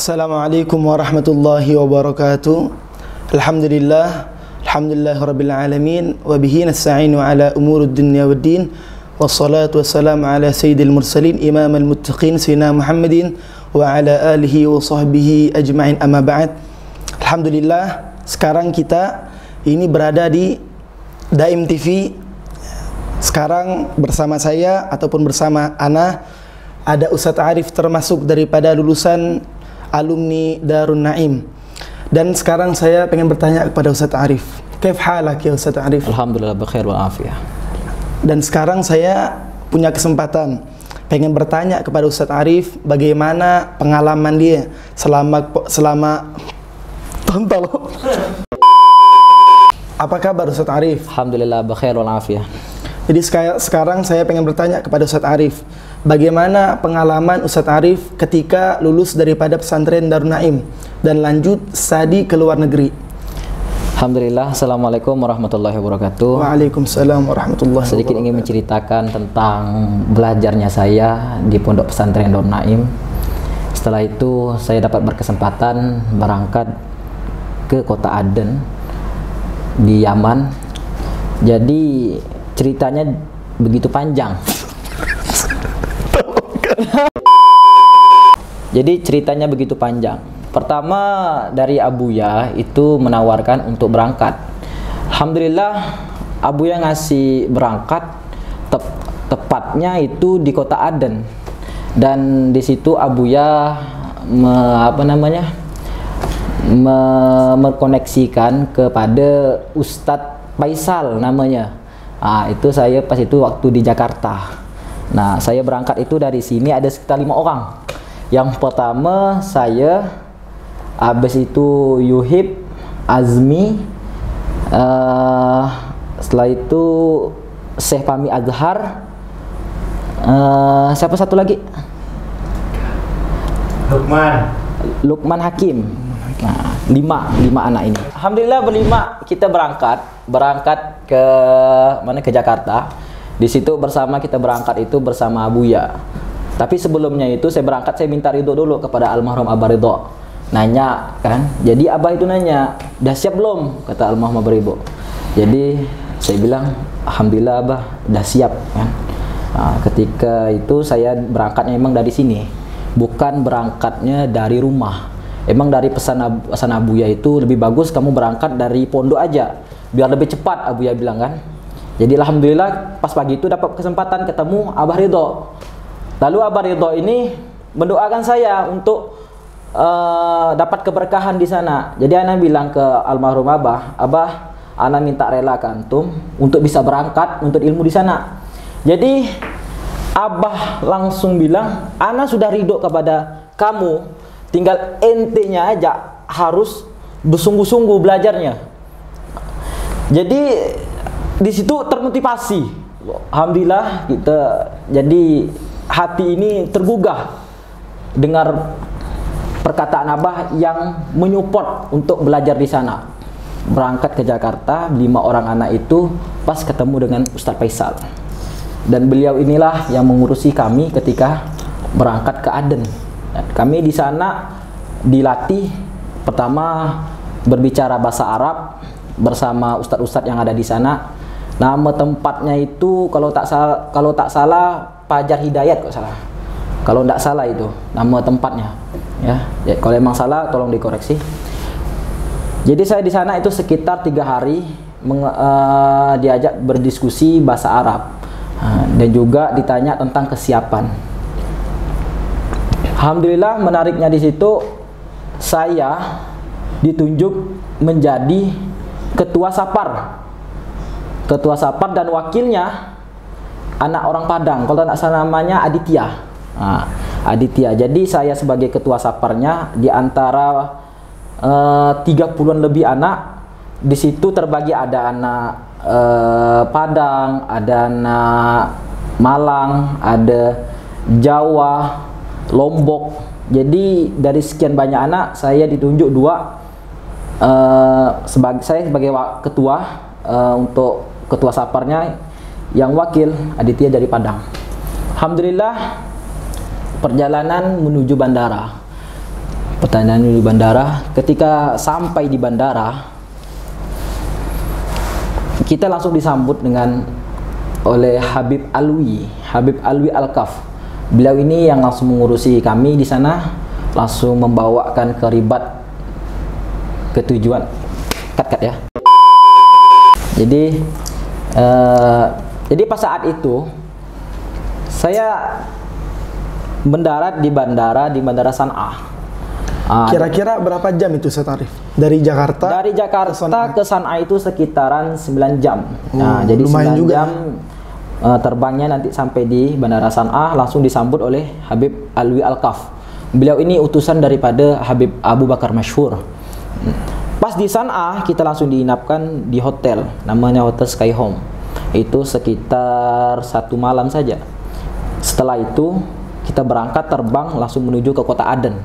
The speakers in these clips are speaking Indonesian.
Assalamualaikum warahmatullahi wabarakatuh. Alhamdulillah, alhamdulillahirabbil alamin wa bihi nasta'inu ala umurid dunya waddin. Wassalatu wassalamu ala sayyidil mursalin imamil muttaqin sayyidina Muhammadin wa ala alihi wa sahbihi ajma'in, amma ba'd. Alhamdulillah, sekarang kita ini berada di Daim TV. Sekarang bersama saya ataupun bersama Ana ada Ustadz Arif, termasuk daripada lulusan alumni Darun Naim. Dan sekarang saya pengen bertanya kepada Ustadz Arif, kaif halak ya Ustadz Arif? Alhamdulillah bikhair wal afiyah. Dan sekarang saya punya kesempatan pengen bertanya kepada Ustadz Arif bagaimana pengalaman dia selama tonton. Apa kabar Ustadz Arif? Alhamdulillah bikhair wal afiyah. Jadi sekarang saya pengen bertanya kepada Ustadz Arif, bagaimana pengalaman Ustadz Arif ketika lulus daripada pesantren Darun Naim dan lanjut studi ke luar negeri? Alhamdulillah, assalamualaikum warahmatullahi wabarakatuh. Waalaikumsalam warahmatullahi wabarakatuh. Sedikit ingin menceritakan tentang belajarnya saya di pondok pesantren Darun Naim. Setelah itu saya dapat berkesempatan berangkat ke kota Aden di Yaman. Jadi ceritanya begitu panjang. Jadi ceritanya begitu panjang. Pertama dari Abuya itu menawarkan untuk berangkat. Alhamdulillah Abuya ngasih berangkat tepatnya itu di kota Aden. Dan di situ Abuya mekoneksikan kepada Ustadz Faisal namanya. Nah, itu saya pas itu waktu di Jakarta. Nah, saya berangkat itu dari sini ada sekitar 5 orang. Yang pertama saya, habis itu Yuhib, Azmi, setelah itu Syekh Fahmi Azhar, siapa satu lagi? Lukman Hakim. Nah, 5 anak ini. Alhamdulillah berlima kita berangkat ke Jakarta. Di situ kita berangkat itu bersama Abuya. Tapi sebelumnya itu saya berangkat, saya minta ridho dulu kepada almarhum Abah Ridho. Nanya kan, jadi Abah itu nanya, "Udah siap belum?" kata almarhum Abah Ridho. Jadi saya bilang, "Alhamdulillah Abah, udah siap." Kan. Nah, ketika itu saya berangkatnya memang dari sini, bukan berangkatnya dari rumah. Emang dari pesan Abuya itu lebih bagus kamu berangkat dari pondok aja, biar lebih cepat, Abuya bilang kan. Jadi alhamdulillah pas pagi itu dapat kesempatan ketemu Abah Ridho. Lalu Abah Ridho ini mendoakan saya untuk dapat keberkahan di sana. Jadi ana bilang ke almarhum Abah, ana minta rela ke antum untuk bisa berangkat untuk ilmu di sana. Jadi Abah langsung bilang, ana sudah ridho kepada kamu, tinggal ente-nya aja harus bersungguh-sungguh belajarnya. Jadi di situ termotivasi. Alhamdulillah kita jadi hati ini tergugah dengar perkataan Abah yang menyupport untuk belajar di sana. Berangkat ke Jakarta, 5 orang anak itu pas ketemu dengan Ustadz Faisal. Dan beliau inilah yang mengurusi kami ketika berangkat ke Aden. Kami di sana dilatih pertama berbicara bahasa Arab bersama ustadz-ustadz yang ada di sana. Nama tempatnya itu kalau tak salah Fajar Hidayat kok salah. Kalau tidak salah itu nama tempatnya. Ya, kalau emang salah tolong dikoreksi. Jadi saya di sana itu sekitar 3 hari diajak berdiskusi bahasa Arab dan juga ditanya tentang kesiapan. Alhamdulillah menariknya di situ saya ditunjuk menjadi ketua Sapar dan wakilnya anak orang Padang, kalau tidak salah namanya Aditya. Nah, Aditya. Jadi saya sebagai ketua Saparnya di antara 30-an lebih anak. Di situ terbagi ada anak Padang, ada anak Malang, ada Jawa, Lombok. Jadi dari sekian banyak anak saya ditunjuk 2 saya sebagai ketua untuk ketua Saparnya, yang wakil Aditya dari Padang. Alhamdulillah perjalanan menuju bandara. Pertanyaan di bandara. Ketika sampai di bandara, kita langsung disambut oleh Habib Alwi Al-Kaf. Beliau ini yang langsung mengurusi kami di sana, langsung membawakan ke ribat ketujuan. Kat ya. Jadi pas saat itu saya mendarat di bandara San'ah. Kira-kira berapa jam itu Tarif? Dari Jakarta? Dari Jakarta ke San'ah itu sekitaran 9 jam. Nah, jadi 9 juga. jam terbangnya nanti sampai di Bandara San'ah, langsung disambut oleh Habib Alwi Al-Kaf. Beliau ini utusan daripada Habib Abu Bakar Masyhur. Pas di San'ah kita langsung diinapkan di hotel, namanya Hotel Sky Home. Itu sekitar 1 malam saja. Setelah itu kita berangkat terbang langsung menuju ke kota Aden.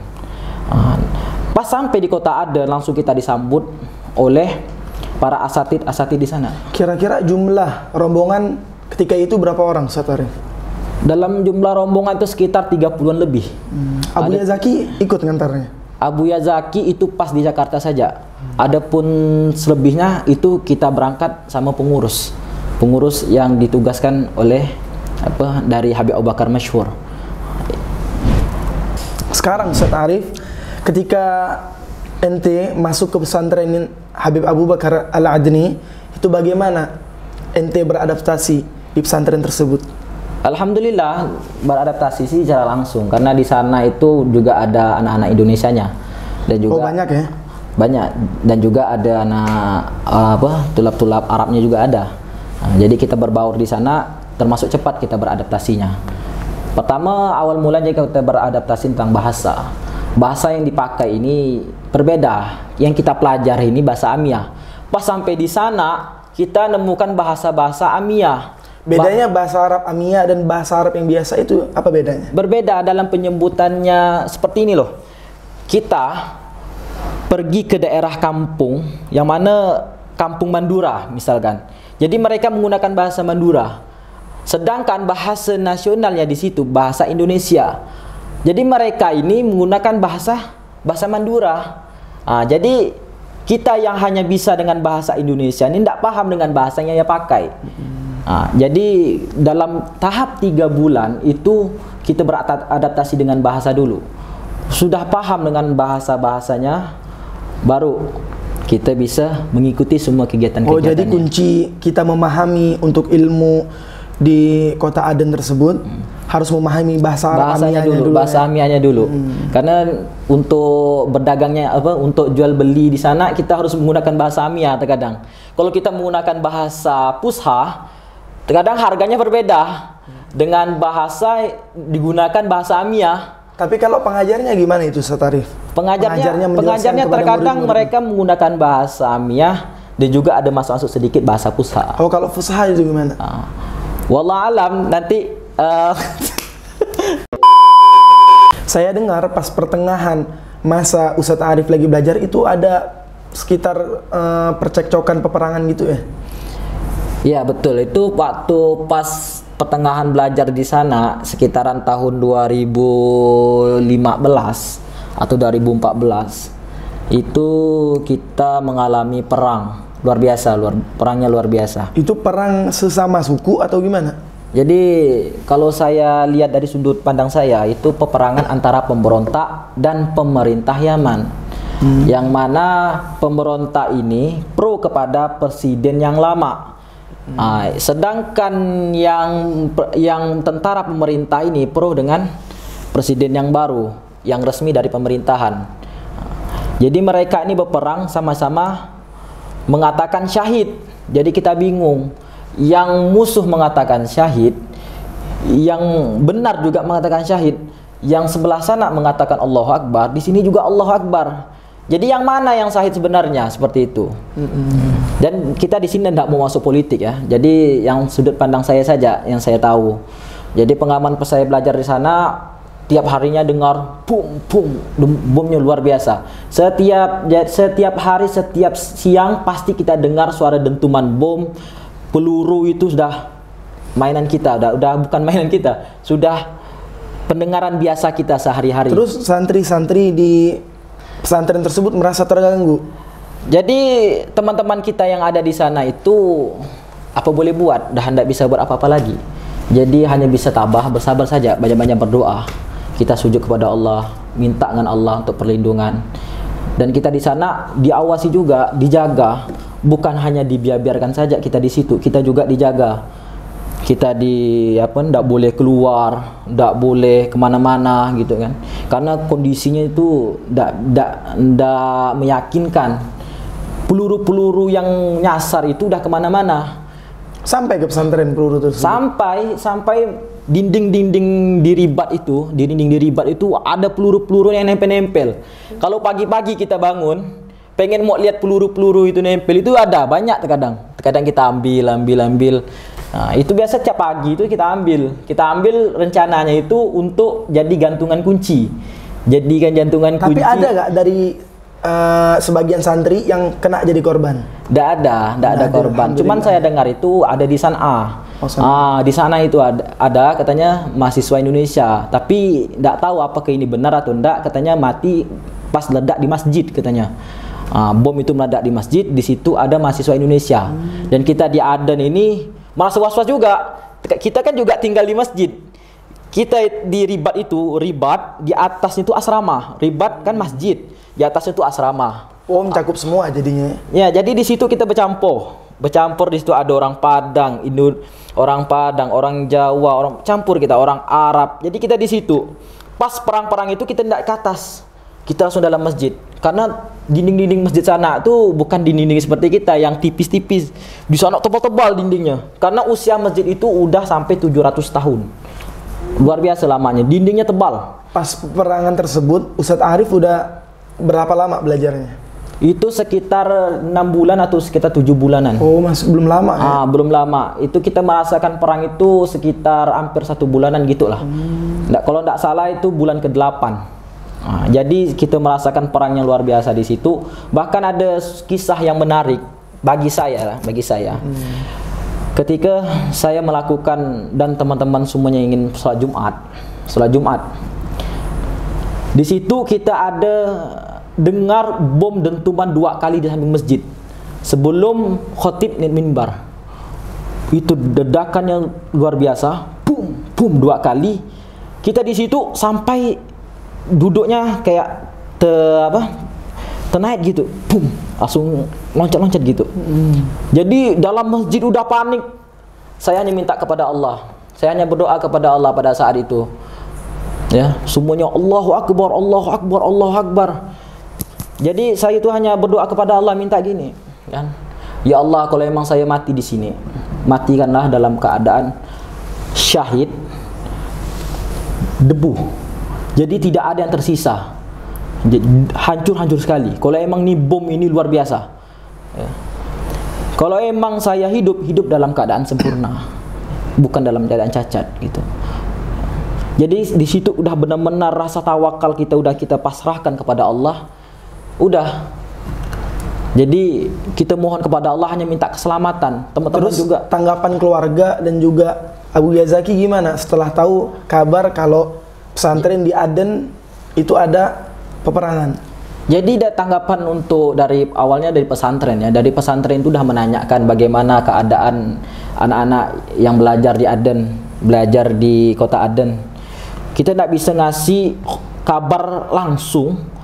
Pas sampai di kota Aden langsung kita disambut oleh para asatid di sana. Kira-kira jumlah rombongan ketika itu berapa orang, Ustaz Arif? Dalam jumlah rombongan itu sekitar 30-an lebih. Abu Yazaki ikut ngantarnya? Abu Yazaki itu pas di Jakarta saja. Adapun selebihnya itu kita berangkat sama pengurus yang ditugaskan oleh dari Habib Abu Bakar Masyhur. Sekarang Ustaz Arif, ketika ente masuk ke pesantren Habib Abu Bakar Al-Adni, itu bagaimana ente beradaptasi di pesantren tersebut? Alhamdulillah beradaptasi sih secara langsung, karena di sana itu juga ada anak-anak Indonesianya dan juga banyak ya? Banyak, dan juga ada anak tulap-tulap Arabnya juga ada. Nah, jadi kita berbaur di sana, termasuk cepat kita beradaptasinya. Pertama awal mulanya kita beradaptasi tentang bahasa. Bahasa yang dipakai ini berbeda. Yang kita pelajari ini bahasa Amiyah. Pas sampai di sana kita nemukan bahasa-bahasa Amiyah. Bedanya bahasa Arab Amiyah dan bahasa Arab yang biasa itu apa bedanya? Berbeda dalam penyebutannya seperti ini loh. Kita pergi ke daerah kampung yang mana kampung Mandura misalkan. Jadi mereka menggunakan bahasa Mandura. Sedangkan bahasa nasionalnya di situ bahasa Indonesia. Jadi mereka ini menggunakan bahasa Mandura. Jadi kita yang hanya bisa dengan bahasa Indonesia ini tidak paham dengan bahasanya yang pakai. Jadi dalam tahap 3 bulan itu kita beradaptasi dengan bahasa dulu. Sudah paham dengan bahasanya, baru kita bisa mengikuti semua kegiatan-kegiatannya. Oh, jadi kunci kita memahami untuk ilmu di kota Aden tersebut harus memahami bahasa Arabnya dulu. Bahasa Amiyahnya dulu. Karena untuk berdagangnya untuk jual beli di sana kita harus menggunakan bahasa Amiyah terkadang. Kalau kita menggunakan bahasa Fusha, terkadang harganya berbeda dengan bahasa digunakan bahasa Amiyah. Tapi kalau pengajarnya gimana itu, Ustaz Arif? Pengajarnya terkadang mereka menggunakan bahasa Amiyah dan juga ada masuk sedikit bahasa Fusha. Oh, kalau Fusha itu gimana? Wallahualam nanti saya dengar pas pertengahan masa Ustaz Arif lagi belajar itu ada sekitar percekcokan peperangan gitu ya? Iya betul, itu waktu pas pertengahan belajar di sana sekitaran tahun 2015 atau 2014 itu kita mengalami perang perangnya luar biasa. Itu perang sesama suku atau gimana? Jadi kalau saya lihat dari sudut pandang saya itu peperangan antara pemberontak dan pemerintah Yaman. Yang mana pemberontak ini pro kepada presiden yang lama. Sedangkan yang tentara pemerintah ini pro dengan presiden yang baru yang resmi dari pemerintahan. Jadi mereka ini berperang sama-sama mengatakan syahid. Jadi kita bingung, yang musuh mengatakan syahid, yang benar juga mengatakan syahid, yang sebelah sana mengatakan Allahu Akbar, di sini juga Allahu Akbar. Jadi yang mana yang syahid sebenarnya, seperti itu. Dan kita di sini tidak mau masuk politik ya. Jadi yang sudut pandang saya saja yang saya tahu. Jadi pengalaman pas saya belajar di sana, tiap harinya dengar bum bum, bomnya luar biasa. Setiap hari, setiap siang pasti kita dengar suara dentuman bom, peluru. Itu sudah mainan kita, udah bukan mainan kita, sudah pendengaran biasa kita sehari-hari. Terus santri-santri di pesantren tersebut merasa terganggu? Jadi teman-teman kita yang ada di sana itu apa boleh buat, dah tidak bisa buat apa-apa lagi. Jadi hanya bisa tabah, bersabar saja, banyak-banyak berdoa. Kita sujud kepada Allah, minta dengan Allah untuk perlindungan. Dan kita di sana diawasi juga, dijaga. Bukan hanya dibiarkan saja kita di situ, kita juga dijaga. Kita tidak boleh keluar, tidak boleh kemana-mana gitu kan. Karena kondisinya itu tidak meyakinkan. Peluru-peluru yang nyasar itu udah kemana-mana. Sampai ke pesantren peluru tersebut? Sampai dinding-dinding diribat itu ada peluru-peluru yang nempel-nempel. Kalau pagi-pagi kita bangun, pengen mau lihat peluru-peluru itu nempel, itu ada banyak terkadang kita ambil. Nah, itu biasa tiap pagi itu kita ambil rencananya itu untuk jadi gantungan kunci. Jadikan gantungan kunci. Tapi ada nggak dari sebagian santri yang kena jadi korban? Tidak ada korban. Cuman saya dengar itu ada di San'a. Di sana itu ada katanya mahasiswa Indonesia. Tapi tidak tahu apakah ini benar atau tidak. Katanya mati pas ledak di masjid katanya. Bom itu meledak di masjid. Di situ ada mahasiswa Indonesia. Dan kita di Aden ini merasa was-was juga. Kita kan juga tinggal di masjid. Kita di ribat di atas itu asrama. Ribat kan masjid. Di atas itu asrama. Oh, mencakup semua jadinya. Ya, jadi di situ kita bercampur di situ ada orang Padang, orang Jawa, orang campur kita, orang Arab. Jadi kita di situ. Pas perang-perang itu kita tidak ke atas. Kita langsung dalam masjid. Karena dinding-dinding masjid sana itu bukan dinding seperti kita yang tipis-tipis. Di sana tebal-tebal dindingnya. Karena usia masjid itu udah sampai 700 tahun. Luar biasa lamanya. Dindingnya tebal. Pas peperangan tersebut, Ustadz Arif udah berapa lama belajarnya? Itu sekitar 6 bulan atau sekitar 7 bulanan. Oh, masih belum lama ya? Belum lama. Itu kita merasakan perang itu sekitar hampir 1 bulanan gitulah. Kalau tidak salah itu bulan ke-8. Jadi kita merasakan perang yang luar biasa di situ. Bahkan ada kisah yang menarik bagi saya. Ketika saya melakukan dan teman-teman semuanya ingin sholat Jumat. Di situ kita ada dengar bom dentuman 2 kali di samping masjid sebelum khotib naik mimbar. Itu ledakan yang luar biasa, bum 2 kali. Kita di situ sampai duduknya kayak ternaik gitu, bum, langsung loncat-loncat gitu. Jadi dalam masjid udah panik. Saya hanya minta kepada Allah, saya hanya berdoa kepada Allah pada saat itu. Ya, semuanya Allahu Akbar, Allahu Akbar, Allahu Akbar. Jadi saya itu hanya berdoa kepada Allah, minta gini, kan? Ya Allah, kalau memang saya mati di sini, matikanlah dalam keadaan syahid, debu. Jadi tidak ada yang tersisa. Hancur-hancur sekali. Kalau emang ini bom ini luar biasa. Ya. Kalau emang saya hidup dalam keadaan sempurna, bukan dalam keadaan cacat gitu. Jadi di situ udah benar-benar rasa tawakal kita udah kita pasrahkan kepada Allah. Udah. Jadi kita mohon kepada Allah hanya minta keselamatan. Teman-teman juga tanggapan keluarga dan juga Abu Yazaki gimana setelah tahu kabar kalau pesantren di Aden itu ada peperangan? Jadi tanggapan untuk dari awalnya dari pesantren ya. Dari pesantren itu udah menanyakan bagaimana keadaan anak-anak yang belajar di Aden, belajar di kota Aden. Kita tidak bisa ngasih kabar langsung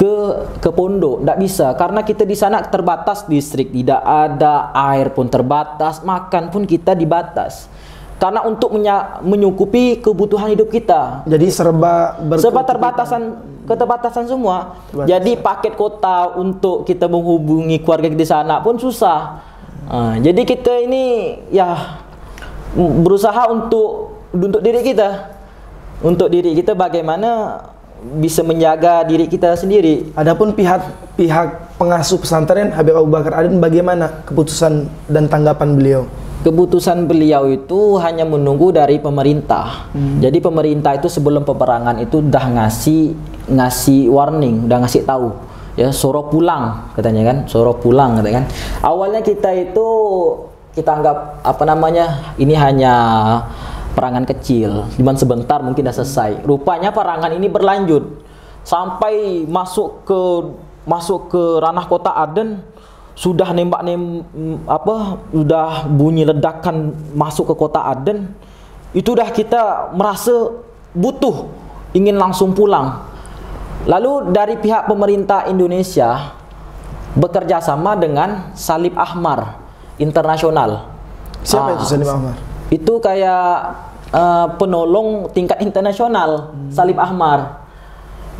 ke pondok, tidak bisa karena kita di sana terbatas distrik, tidak ada air pun terbatas, makan pun kita dibatas. Karena untuk menyukupi kebutuhan hidup kita. Jadi serba keterbatasan semua. Jadi paket kota untuk kita menghubungi keluarga di sana pun susah. Jadi kita ini ya berusaha untuk diri kita. Untuk diri kita bagaimana bisa menjaga diri kita sendiri. Adapun pihak pengasuh pesantren Habib Abu Bakar Aden, bagaimana keputusan dan tanggapan beliau? Keputusan beliau itu hanya menunggu dari pemerintah. Jadi pemerintah itu sebelum peperangan itu udah ngasih warning, udah ngasih tahu. Ya, suruh pulang katanya kan, suruh pulang katanya kan. Awalnya kita anggap ini hanya perangan kecil, cuman sebentar mungkin udah selesai. Rupanya perangan ini berlanjut sampai masuk ke ranah kota Aden, sudah udah bunyi ledakan masuk ke kota Aden, itu dah kita merasa butuh, ingin langsung pulang. Lalu dari pihak pemerintah Indonesia bekerja sama dengan Salib Ahmar Internasional. Siapa itu Salib Ahmar? Itu kayak penolong tingkat internasional, Salib Ahmar.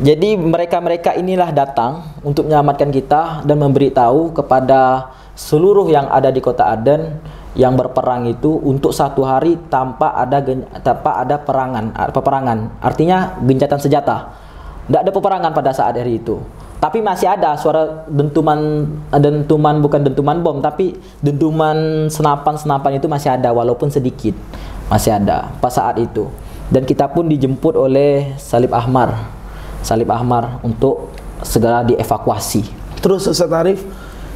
Jadi mereka inilah datang untuk menyelamatkan kita dan memberitahu kepada seluruh yang ada di kota Aden yang berperang itu untuk 1 hari tanpa ada peperangan. Artinya gencatan senjata. Tidak ada peperangan pada saat hari itu. Tapi masih ada suara dentuman bukan dentuman bom, tapi dentuman senapan itu masih ada walaupun sedikit. Masih ada pas saat itu. Dan kita pun dijemput oleh Salib Ahmar untuk segera dievakuasi. Terus Ustaz Arif,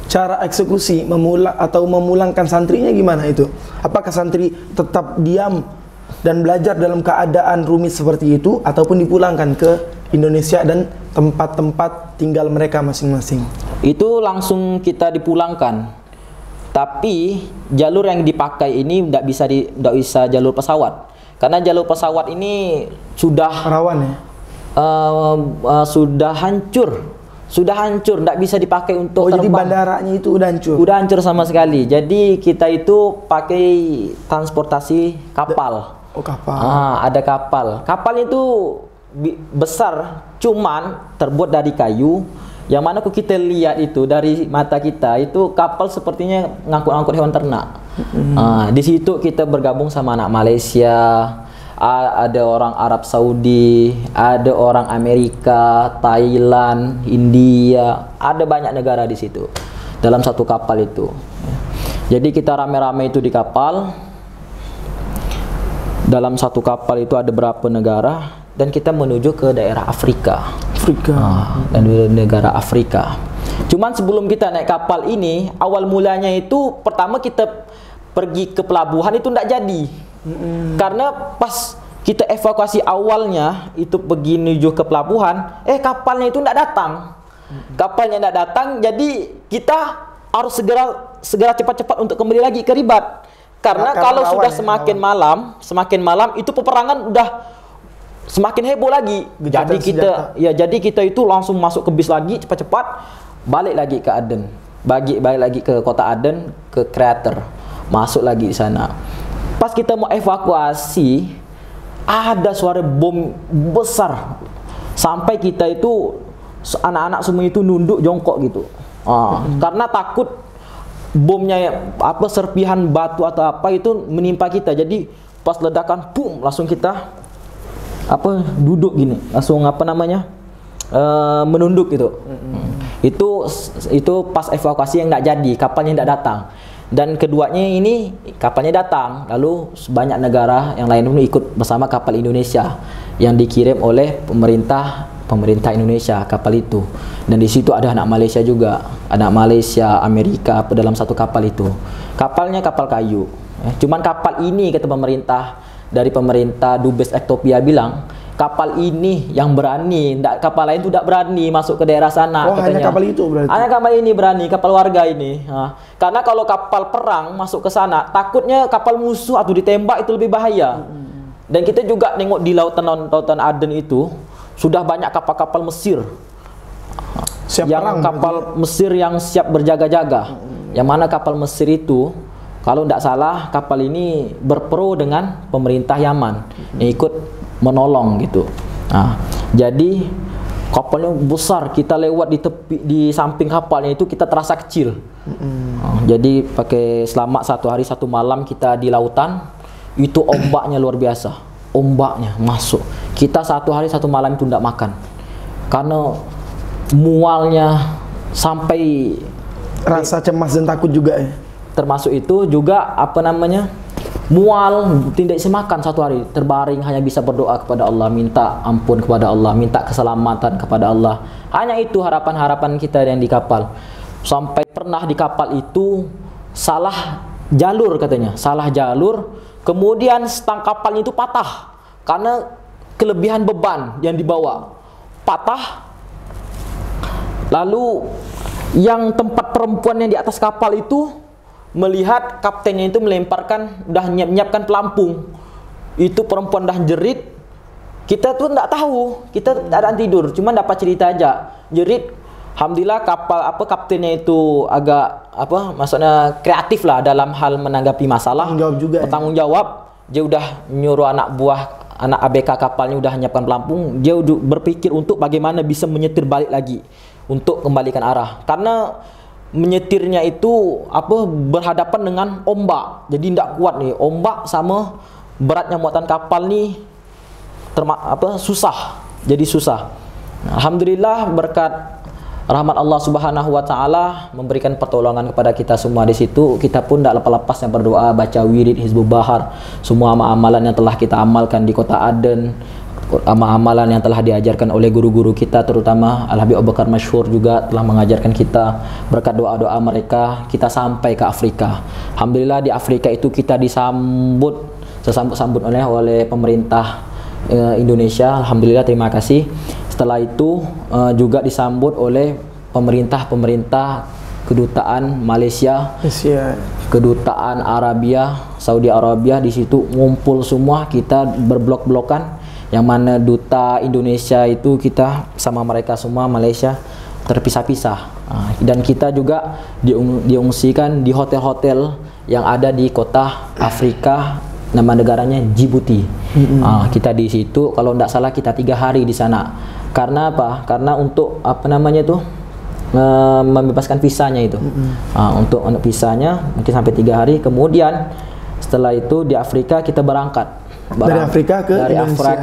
cara eksekusi memulangkan santrinya gimana itu? Apakah santri tetap diam dan belajar dalam keadaan rumit seperti itu, ataupun dipulangkan ke Indonesia dan tempat-tempat tinggal mereka masing-masing? Itu langsung kita dipulangkan. Tapi jalur yang dipakai ini tidak bisa jalur pesawat. Karena jalur pesawat ini sudah rawan ya. Sudah hancur, tidak bisa dipakai untuk terbang. Jadi bandaranya itu udah hancur. Udah hancur sama sekali. Jadi kita itu pakai transportasi kapal. Kapal. Ada kapal. Kapal itu besar, cuman terbuat dari kayu. Yang mana kita lihat itu dari mata kita, itu kapal sepertinya ngangkut-ngangkut hewan ternak. Di situ kita bergabung sama anak Malaysia, ada orang Arab Saudi, ada orang Amerika, Thailand, India, ada banyak negara di situ dalam satu kapal itu. Jadi kita rame-rame itu di kapal. Dalam satu kapal itu ada berapa negara, dan kita menuju ke daerah Afrika. Dan negara Afrika. Cuman sebelum kita naik kapal ini, awal mulanya itu pertama kita pergi ke pelabuhan itu tidak jadi. Karena pas kita evakuasi awalnya itu pergi menuju ke pelabuhan, kapalnya itu tidak datang. Jadi kita harus segera cepat-cepat untuk kembali lagi ke Ribat. Karena kalau sudah semakin malam itu peperangan udah semakin heboh lagi. Jadi kita itu langsung masuk ke bis lagi cepat-cepat, balik lagi ke Aden. Balik lagi ke kota Aden, ke Kreator. Masuk lagi di sana. Pas kita mau evakuasi, ada suara bom besar. Sampai kita itu anak-anak semua itu nunduk jongkok gitu. Karena takut bomnya serpihan batu atau apa itu menimpa kita. Jadi pas ledakan boom, langsung kita duduk gini, langsung menunduk gitu. Itu pas evakuasi yang nggak jadi, kapalnya nggak datang. Dan keduanya ini kapalnya datang, lalu banyak negara yang lain pun ikut bersama kapal Indonesia yang dikirim oleh pemerintah Indonesia, kapal itu. Dan di situ ada anak Malaysia juga, anak Malaysia, Amerika dalam satu kapal itu. Kapalnya kapal kayu. Cuman kapal ini kata pemerintah Dubes Ethiopia bilang, kapal ini yang berani, kapal lain itu tidak berani masuk ke daerah sana. Katanya. Hanya kapal itu berarti? Hanya kapal ini berani, kapal warga ini. Karena kalau kapal perang masuk ke sana, takutnya kapal musuh atau ditembak itu lebih bahaya. Dan kita juga nengok di lautan Aden itu, sudah banyak kapal-kapal Mesir. Kapal Mesir yang siap berjaga-jaga. Yang mana kapal Mesir itu, kalau tidak salah, kapal ini berpro dengan pemerintah Yaman yang ikut menolong gitu. Jadi kapalnya besar, kita lewat di samping kapalnya itu kita terasa kecil. Jadi selama 1 hari 1 malam kita di lautan, itu ombaknya luar biasa. Ombaknya masuk. Kita 1 hari 1 malam itu tidak makan. Karena mualnya sampai rasa cemas dan takut juga ya. Termasuk itu juga mual, tidak bisa makan 1 hari, terbaring hanya bisa berdoa kepada Allah, minta ampun kepada Allah, minta keselamatan kepada Allah. Hanya itu harapan-harapan kita yang di kapal. Sampai pernah di kapal itu salah jalur katanya, kemudian stang kapalnya itu patah karena kelebihan beban yang dibawa. patah. Lalu yang tempat perempuan yang di atas kapal itu melihat kaptennya itu melemparkan, udah menyiapkan pelampung. Itu perempuan dah jerit. Kita tuh nggak tahu, kita keadaan tidur, cuma dapat cerita aja. Jerit, alhamdulillah kaptennya itu agak maksudnya kreatif lah dalam hal menanggapi masalah. Bertanggung jawab. Dia udah nyuruh anak ABK kapalnya udah menyiapkan pelampung. Dia udah berpikir untuk bagaimana bisa menyetir balik lagi untuk kembalikan arah. Karena menyetirnya itu berhadapan dengan ombak. Jadi tidak kuat nih, ombak sama beratnya muatan kapal nih susah. Jadi susah. Alhamdulillah berkat rahmat Allah Subhanahu wa taala memberikan pertolongan kepada kita semua di situ. Kita pun tidak lepas-lepasnya berdoa, baca wirid Hizbul Bahar, semua amalan yang telah kita amalkan di kota Aden, amalan yang telah diajarkan oleh guru-guru kita, terutama Al-Habib Abu Bakar Masyhur juga telah mengajarkan kita. Berkat doa-doa mereka kita sampai ke Afrika. Alhamdulillah di Afrika itu kita disambut oleh pemerintah Indonesia. Alhamdulillah, terima kasih. Setelah itu juga disambut oleh pemerintah kedutaan Malaysia, kedutaan Arabia, Saudi Arabia. Di situ ngumpul semua, kita berblok-blokan. Yang mana duta Indonesia itu kita sama mereka semua Malaysia terpisah-pisah. Dan kita juga diungsikan di hotel-hotel yang ada di kota Afrika. Nama negaranya Djibouti. Kita di situ kalau tidak salah kita 3 hari di sana. Karena apa? Karena untuk membebaskan visanya itu. Untuk visanya mungkin sampai 3 hari. Kemudian setelah itu di Afrika kita berangkat. Dari Afrika ke Indonesia?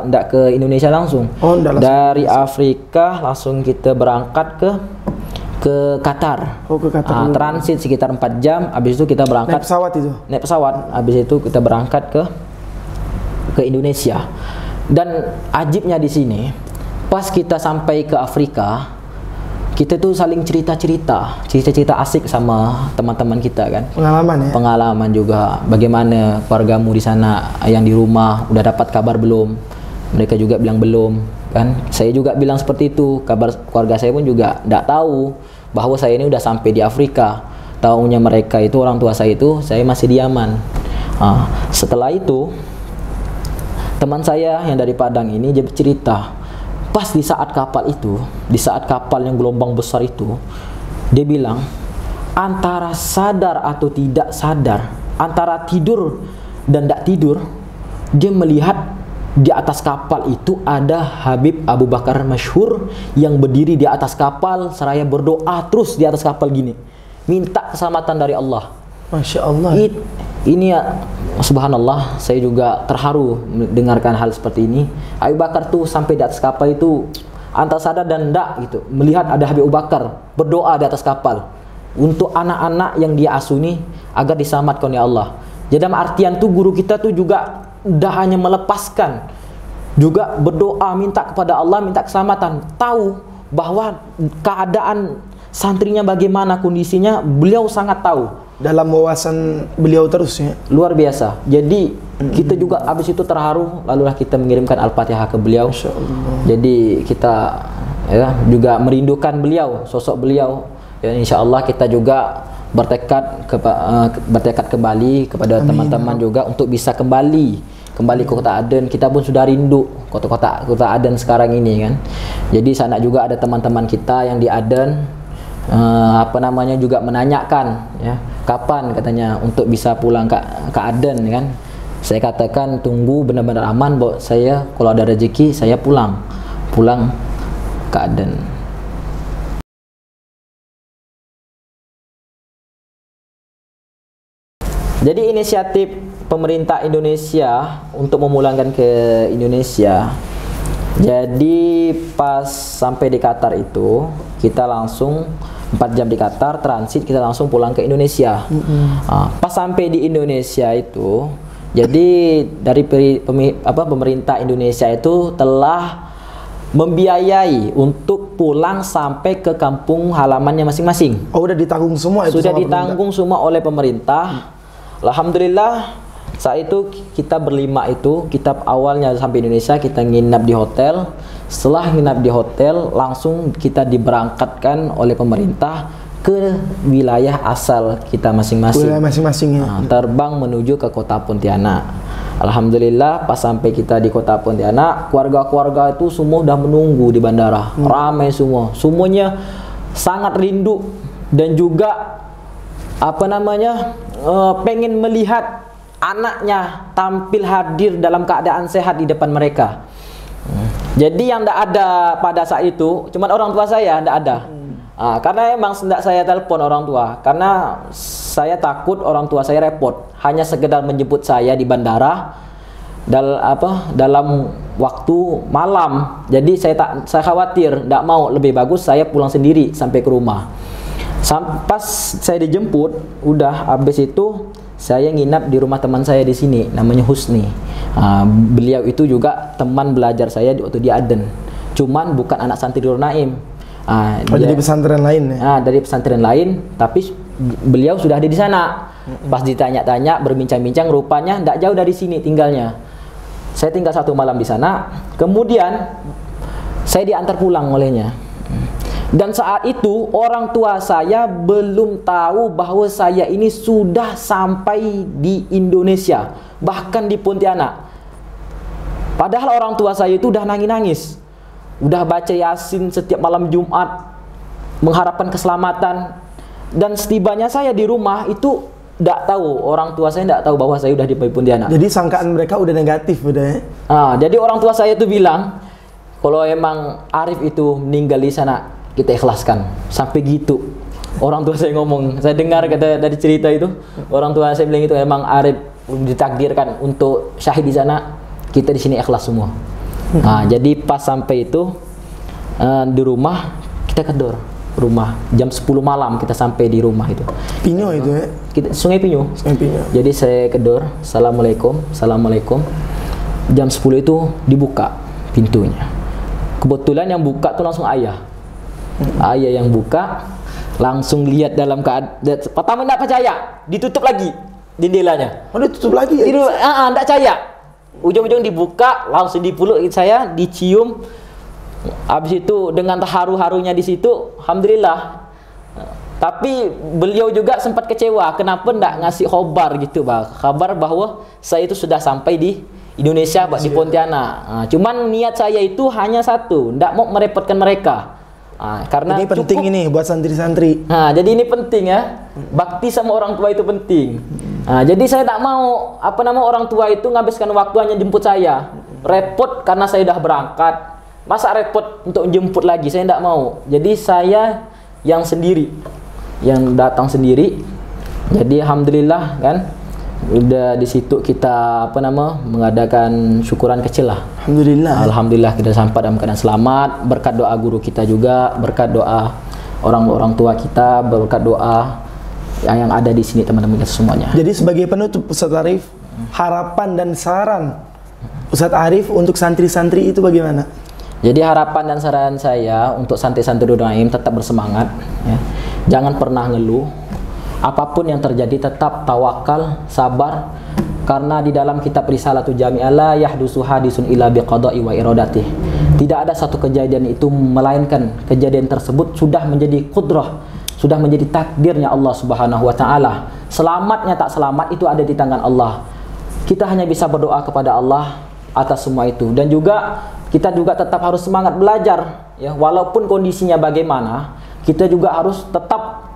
Enggak ke Indonesia langsung. Dari Afrika langsung kita berangkat ke Qatar. Ke Qatar. Transit sekitar 4 jam. Habis itu kita berangkat. Naik pesawat itu? Naik pesawat. Habis itu kita berangkat ke Indonesia. Dan ajibnya di sini, pas kita sampai ke Afrika, kita tuh saling cerita-cerita asik sama teman-teman kita kan. Pengalaman ya? Pengalaman juga. Bagaimana keluargamu di sana, yang di rumah udah dapat kabar belum? Mereka juga bilang belum kan. Saya juga bilang seperti itu. Kabar keluarga saya pun juga tidak tahu bahwa saya ini udah sampai di Afrika. Taunya mereka itu, orang tua saya itu, saya masih di Yaman. Setelah itu teman saya yang dari Padang ini dia bercerita, pas di saat kapal yang gelombang besar itu, dia bilang antara sadar atau tidak sadar, antara tidur dan tidak tidur, dia melihat di atas kapal itu ada Habib Abu Bakar Masyhur yang berdiri di atas kapal seraya berdoa terus di atas kapal gini, minta keselamatan dari Allah. Masya Allah. Ini ya, subhanallah, saya juga terharu mendengarkan hal seperti ini. Abu Bakar tuh sampai di atas kapal itu antara sadar dan enggak gitu, melihat ada Habib Abu Bakar berdoa di atas kapal untuk anak-anak yang dia asuh nih agar diselamatkan oleh Allah. Jadi dalam artian tuh guru kita tuh juga dah hanya melepaskan, juga berdoa minta kepada Allah, minta keselamatan, tahu bahwa keadaan santrinya bagaimana kondisinya, beliau sangat tahu. Dalam wawasan beliau terus ya. Luar biasa. Jadi kita juga habis itu terharu, lalulah kita mengirimkan Al-Fatihah ke beliau. Jadi kita juga merindukan beliau, sosok beliau. Ya, insya Allah kita juga bertekad kembali kepada teman-teman juga untuk bisa kembali ke kota Aden. Kita pun sudah rindu kota Aden sekarang ini kan. Jadi sana juga ada teman-teman kita yang di Aden, juga menanyakan ya, kapan katanya untuk bisa pulang ke Aden kan. Saya katakan tunggu benar-benar aman, bahwa saya kalau ada rezeki saya pulang ke Aden. Jadi inisiatif pemerintah Indonesia untuk memulangkan ke Indonesia. Jadi pas sampai di Qatar itu kita langsung 4 jam di Qatar, transit, kita langsung pulang ke Indonesia. Pas sampai di Indonesia itu, jadi dari pemerintah Indonesia itu telah membiayai untuk pulang sampai ke kampung halamannya masing-masing. Oh, udah ditanggung semua itu? Sudah ditanggung semua oleh pemerintah. Alhamdulillah, saat itu kita berlima itu, kita awalnya sampai Indonesia, kita nginap di hotel. Setelah nginap di hotel, langsung kita diberangkatkan oleh pemerintah ke wilayah asal kita masing-masing. Wilayah masing-masing ya. Terbang menuju ke kota Pontianak. Alhamdulillah pas sampai kita di kota Pontianak, keluarga-keluarga itu semua udah menunggu di bandara. Ramai semua. Semuanya sangat rindu dan juga pengen melihat anaknya tampil hadir dalam keadaan sehat di depan mereka. Jadi yang tidak ada pada saat itu cuman orang tua saya, tidak ada. Karena emang tidak saya telepon orang tua, karena saya takut orang tua saya repot. Hanya sekedar menjemput saya di bandara dalam waktu malam. Jadi saya khawatir, tidak mau, lebih bagus saya pulang sendiri sampai ke rumah. Pas saya dijemput, udah habis itu saya nginap di rumah teman saya di sini, namanya Husni. Beliau itu juga teman belajar saya waktu di Aden. Cuman bukan anak santri Nur Naim. Dari pesantren lain ya? Dari pesantren lain, tapi beliau sudah ada di sana. Pas ditanya-tanya, berbincang-bincang, rupanya tidak jauh dari sini tinggalnya. Saya tinggal 1 malam di sana. Kemudian saya diantar pulang olehnya. Dan saat itu orang tua saya belum tahu bahwa saya ini sudah sampai di Indonesia, bahkan di Pontianak. Padahal orang tua saya itu udah nangis-nangis, udah baca Yasin setiap malam Jumat, mengharapkan keselamatan. Dan setibanya saya di rumah itu tidak tahu, orang tua saya tidak tahu bahwa saya udah di Pontianak. Jadi sangkaan mereka udah negatif udah ya? Jadi orang tua saya itu bilang, kalau emang Arif itu meninggal di sana, kita ikhlaskan. Sampai gitu orang tua saya ngomong. Saya dengar kata dari cerita itu, orang tua saya bilang itu, emang Arif ditakdirkan untuk syahid di sana, kita di sini ikhlas semua. Jadi pas sampai itu di rumah, kita kedor rumah jam 10 malam kita sampai di rumah itu. Pinyo itu ya? Sungai Pinyo. Sungai Pinyo. Jadi saya kedor, assalamualaikum, assalamualaikum. Jam 10 itu dibuka pintunya. Kebetulan yang buka tuh langsung ayah. Ayah yang buka, langsung lihat dalam keadaan, pertama tidak percaya, ditutup lagi jendelanya. Oh, ditutup lagi ya? Tidak percaya. Ujung-ujung dibuka, langsung dipeluk saya, dicium. Habis itu dengan terharu-harunya di situ, alhamdulillah. Tapi beliau juga sempat kecewa, kenapa tidak ngasih khobar gitu, kabar bahwa saya itu sudah sampai di Indonesia, di Pontianak. Cuman niat saya itu hanya satu, tidak mau merepotkan mereka. Karena ini penting cukup, ini buat santri-santri. Jadi ini penting ya, bakti sama orang tua itu penting. Jadi saya tidak mau orang tua itu ngabiskan waktu hanya jemput saya, repot karena saya sudah berangkat. Masa repot untuk jemput lagi, saya tidak mau. Jadi saya yang sendiri, yang datang sendiri. Jadi alhamdulillah kan, udah di situ kita mengadakan syukuran kecil lah. Alhamdulillah kita sampai dalam keadaan selamat, berkat doa guru kita juga, berkat doa orang tua kita, berkat doa yang ada di sini teman-teman kita semuanya. Jadi sebagai penutup Ustaz Arif, harapan dan saran Ustaz Arif untuk santri-santri itu bagaimana? Jadi harapan dan saran saya untuk santri-santri Nur Naim tetap bersemangat ya. Jangan pernah ngeluh. Apapun yang terjadi tetap tawakal, sabar, karena di dalam kitab Risalatu Jami'ah la yahdusu hadisun illa biqada'i wa iradati. Tidak ada satu kejadian itu melainkan kejadian tersebut sudah menjadi qudrah, sudah menjadi takdirnya Allah Subhanahu wa taala. Selamatnya tak selamat itu ada di tangan Allah. Kita hanya bisa berdoa kepada Allah atas semua itu, dan juga kita juga tetap harus semangat belajar ya, walaupun kondisinya bagaimana, kita juga harus tetap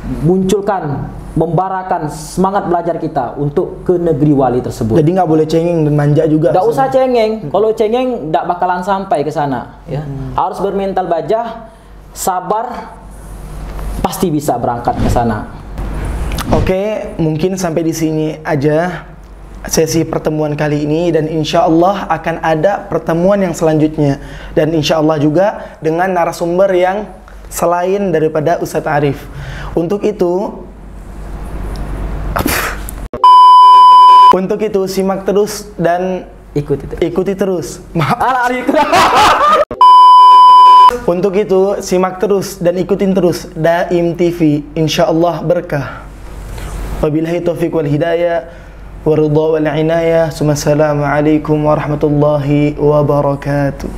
munculkan, membarakan semangat belajar kita untuk ke negeri wali tersebut. Jadi nggak boleh cengeng dan manja juga. Nggak usah cengeng. Kalau cengeng nggak bakalan sampai ke sana. Ya. Harus bermental baja, sabar, pasti bisa berangkat ke sana. Oke, mungkin sampai di sini aja sesi pertemuan kali ini, dan insya Allah akan ada pertemuan yang selanjutnya, dan insya Allah juga dengan narasumber yang selain daripada Ustadz Arif. Untuk itu simak terus dan ikuti terus. Untuk itu simak terus dan ikutin terus Daim TV, insya Allah berkah. Wabillahi taufiq wal hidayah wa ridha wal inayah. Assalamualaikum warahmatullahi wabarakatuh.